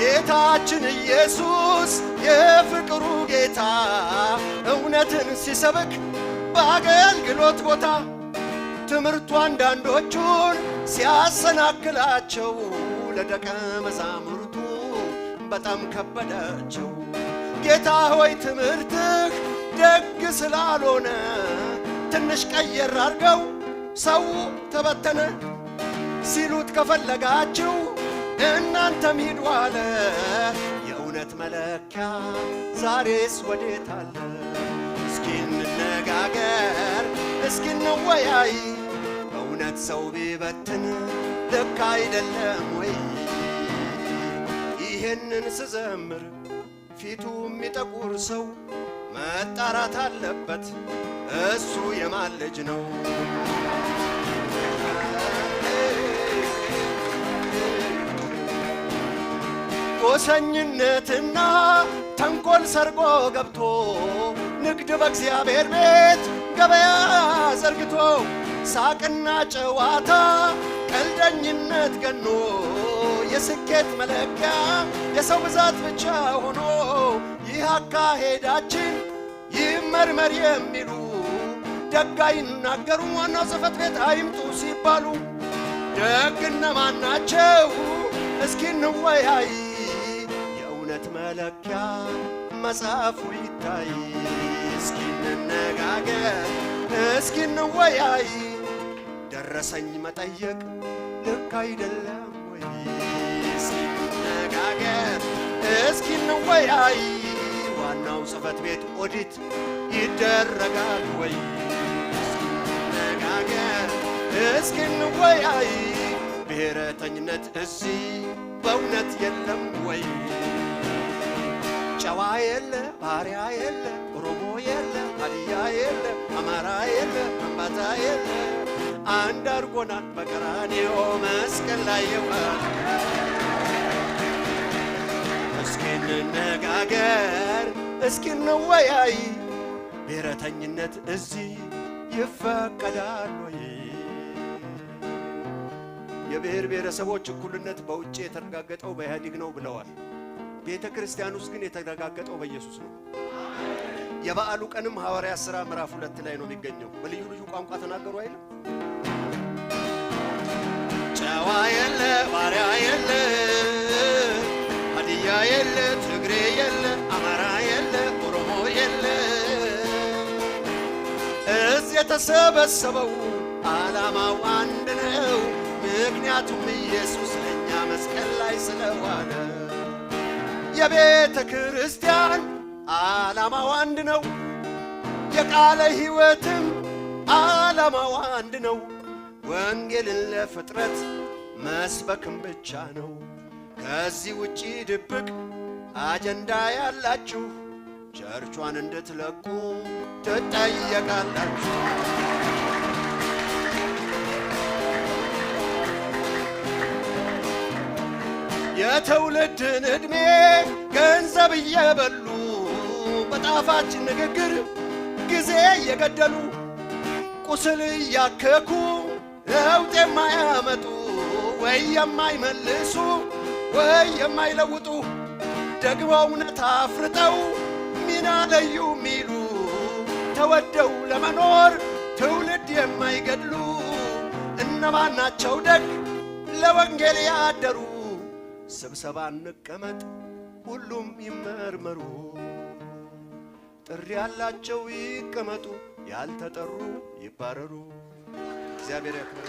ጌታችን ኢየሱስ የፍቅሩ ጌታ እውነትን ሲሰብክ በአገልግሎት ቦታ ትምህርቱ አንዳንዶቹን ሲያሰናክላቸው ለደቀ መዛሙርቱ በጣም ከበዳቸው። ጌታ ሆይ ትምህርትህ ደግ ስላልሆነ ትንሽ ቀየር አድርገው ሰው ተበተነ ሲሉት ከፈለጋችሁ እናንተም ሂዱ አለ። የእውነት መለኪያ ዛሬስ ወዴት አለ? እስኪ እንነጋገር፣ እስኪ እንወያይ። እውነት ሰው ቢበትን ልክ አይደለም ወይ? ይህንን ስዘምር ፊቱ የሚጠቁር ሰው መጣራት አለበት፣ እሱ የማን ልጅ ነው? ጎሰኝነትና ተንኮል ሰርጎ ገብቶ ንግድ በእግዚአብሔር ቤት ገበያ ዘርግቶ ሳቅና ጨዋታ ቀልደኝነት ገኖ የስኬት መለኪያ የሰው ብዛት ብቻ ሆኖ ይህ አካሄዳችን ይመርመር የሚሉ ደግ አይናገሩ ዋናው ጽሕፈት ቤት አይምጡ ሲባሉ ደግ እነማን ናቸው? እስኪ እንወያይ። የእውነት መለኪያ መጽሐፉ ይታይ። እስኪ እንነጋገር፣ እስኪ እንወያይ። ደረሰኝ መጠየቅ ልክ አይደለም ወይ? እስኪ እንነጋገር፣ እስኪ እንወያይ። ዋናው ጽሕፈት ቤት ኦዲት ይደረጋል ወይ? እስኪ እንነጋገር፣ እስኪ እንወያይ። ብሔረተኝነት እዚህ በእውነት የለም ወይ? ጨዋ የለ፣ ባሪያ የለ፣ ኦሮሞ የለ፣ ሀዲያ የለ፣ አማራ የለ፣ አምባታ የለ። አንድ አድርጎናል በቀራንዮ መስቀል ላይ የዋለ። እስኪ እንነጋገር፣ እስኪ እንወያይ። ብሔረተኝነት እዚህ ይፈቀዳል ወይ? የብሔር ብሔረሰቦች እኩልነት በውጭ የተረጋገጠው በኢህአዴግ ነው ብለዋል። ቤተ ክርስቲያን ውስጥ ግን የተረጋገጠው በኢየሱስ ነው። የበዓሉ ቀንም ሐዋርያት ሥራ ምዕራፍ 2 ላይ ነው የሚገኘው። በልዩ ልዩ ቋንቋ ተናገሩ አይደል? ጨዋ የለ፣ ባሪያ የለ፣ ሀዲያ የለ፣ ትግሬ የለ፣ አማራ የለ፣ ኦሮሞ የለ። እዚህ የተሰበሰበው ዓላማው አንድ ነው። ምክንያቱም ኢየሱስ ለእኛ መስቀል ላይ ስለዋለ። የቤተ ክርስቲያን ዓላማው አንድ ነው። የቃለ ሕይወትም ዓላማው አንድ ነው። ወንጌልን ለፍጥረት መስበክም ብቻ ነው። ከዚህ ውጪ ድብቅ አጀንዳ ያላችሁ ቸርቿን እንድትለቁ ትጠየቃላችሁ። የትውልድን ዕድሜ ገንዘብ እየበሉ በጣፋጭ ንግግር ጊዜ እየገደሉ ቁስል እያከኩ ለውጥ የማያመጡ ወይ የማይመልሱ ወይ የማይለውጡ ደግሞ እውነት አፍርጠው ሚና ለዩ ሚሉ ተወደው ለመኖር ትውልድ የማይገድሉ እነማን ናቸው ደግ ለወንጌል ያደሩ? ስብሰባ እንቀመጥ ሁሉም ይመርመሩ። ጥሪ ያላቸው ይቀመጡ፣ ያልተጠሩ ይባረሩ። እግዚአብሔር ያክብር።